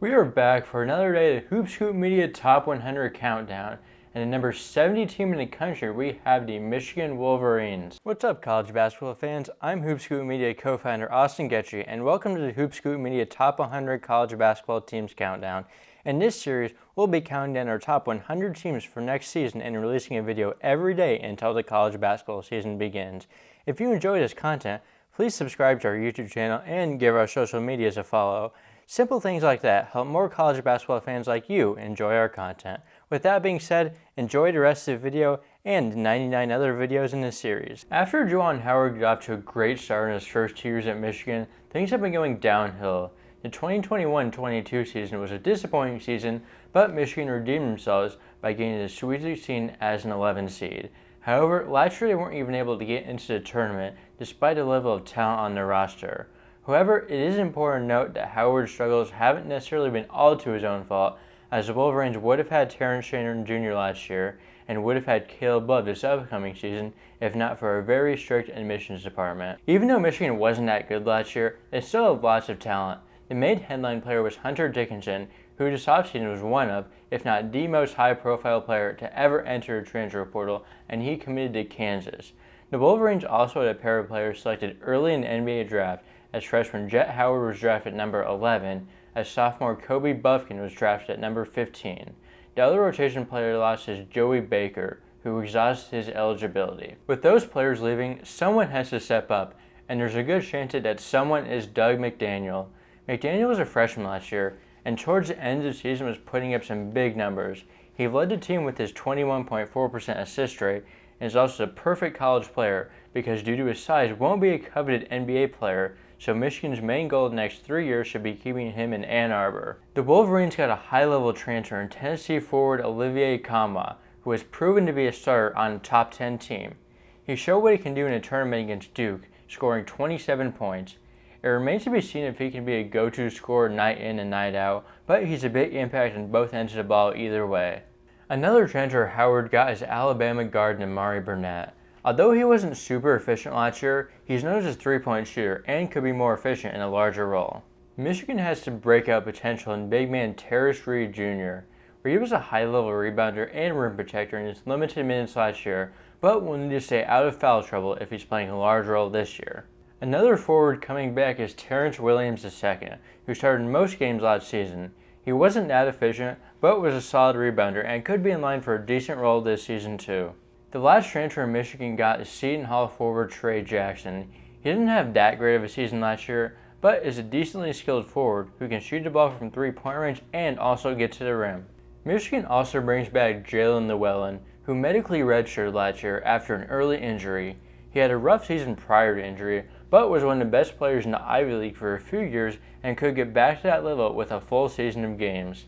We are back for another day of the Hoop Scoop Media Top 100 Countdown, and the number 70 team in the country, we have the Michigan Wolverines. What's up, college basketball fans? I'm Hoop Scoop Media co-founder Austin Getchy, and welcome to the Hoop Scoop Media Top 100 College Basketball Teams Countdown. In this series, we'll be counting down our top 100 teams for next season and releasing a video every day until the college basketball season begins. If you enjoy this content, please subscribe to our YouTube channel and give our social medias a follow. Simple things like that help more college basketball fans like you enjoy our content. With that being said, enjoy the rest of the video and 99 other videos in this series. After Juwan Howard got off to a great start in his first 2 years at Michigan, things have been going downhill. The 2021-22 season was a disappointing season, but Michigan redeemed themselves by gaining the Sweet 16 as an 11 seed. However, last year they weren't even able to get into the tournament despite the level of talent on their roster. However, it is important to note that Howard's struggles haven't necessarily been all to his own fault, as the Wolverines would have had Terrence Shannon Jr. last year and would have had Caleb Love this upcoming season if not for a very strict admissions department. Even though Michigan wasn't that good last year, they still have lots of talent. The main headline player was Hunter Dickinson, who this offseason was one of, if not the most high-profile player to ever enter the transfer portal, and he committed to Kansas. The Wolverines also had a pair of players selected early in the NBA draft, as freshman Jet Howard was drafted at number 11, as sophomore Kobe Buffkin was drafted at number 15. The other rotation player lost is Joey Baker, who exhausted his eligibility. With those players leaving, someone has to step up, and there's a good chance that someone is Doug McDaniel. McDaniel was a freshman last year, and towards the end of the season was putting up some big numbers. He led the team with his 21.4% assist rate, and is also a perfect college player because due to his size won't be a coveted NBA player, so Michigan's main goal the next 3 years should be keeping him in Ann Arbor. The Wolverines got a high-level transfer in Tennessee forward Olivier Kama, who has proven to be a starter on a top 10 team. He showed what he can do in a tournament against Duke, scoring 27 points. It remains to be seen if he can be a go-to scorer night in and night out, but he's a big impact on both ends of the ball either way. Another transfer Howard got is Alabama guard Amari Burnett. Although he wasn't super efficient last year, he's known as a three-point shooter and could be more efficient in a larger role. Michigan has some breakout potential in big man Terrace Reed Jr., where he was a high-level rebounder and rim protector in his limited minutes last year, but will need to stay out of foul trouble if he's playing a large role this year. Another forward coming back is Terrence Williams II, who started most games last season. He wasn't that efficient, but was a solid rebounder and could be in line for a decent role this season too. The last transfer Michigan got is Seton Hall forward Trey Jackson. He didn't have that great of a season last year, but is a decently skilled forward who can shoot the ball from three-point range and also get to the rim. Michigan also brings back Jalen Llewellyn, who medically redshirted last year after an early injury. He had a rough season prior to injury, but was one of the best players in the Ivy League for a few years and could get back to that level with a full season of games.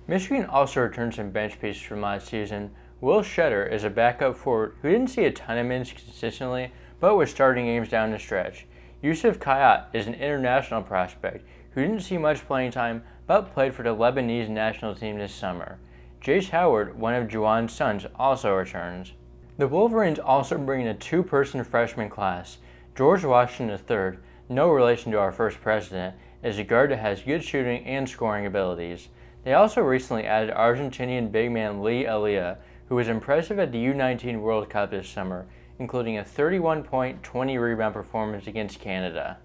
Michigan also returned some bench pieces from last season. Will Shutter is a backup forward who didn't see a ton of minutes consistently, but was starting games down the stretch. Yusuf Kayat is an international prospect who didn't see much playing time, but played for the Lebanese national team this summer. Jace Howard, one of Juwan's sons, also returns. The Wolverines also bring in a two-person freshman class. George Washington III, no relation to our first president, is a guard that has good shooting and scoring abilities. They also recently added Argentinian big man Lee Elia, who was impressive at the U19 World Cup this summer, including a 31-point, 20-rebound performance against Canada.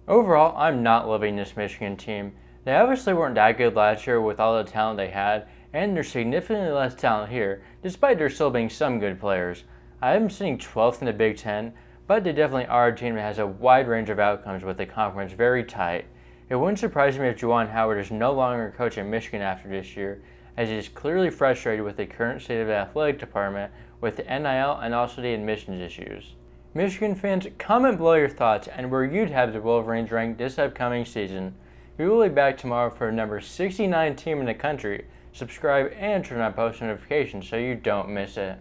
Overall, I'm not loving this Michigan team. They obviously weren't that good last year with all the talent they had, and there's significantly less talent here, despite there still being some good players. I am sitting 12th in the Big Ten, but they definitely are a team that has a wide range of outcomes with the conference very tight. It wouldn't surprise me if Juwan Howard is no longer coaching Michigan after this year, as he is clearly frustrated with the current state of the athletic department with the NIL and also the admissions issues. Michigan fans, comment below your thoughts and where you'd have the Wolverines ranked this upcoming season. We will be back tomorrow for a number 69 team in the country. Subscribe and turn on post notifications so you don't miss it.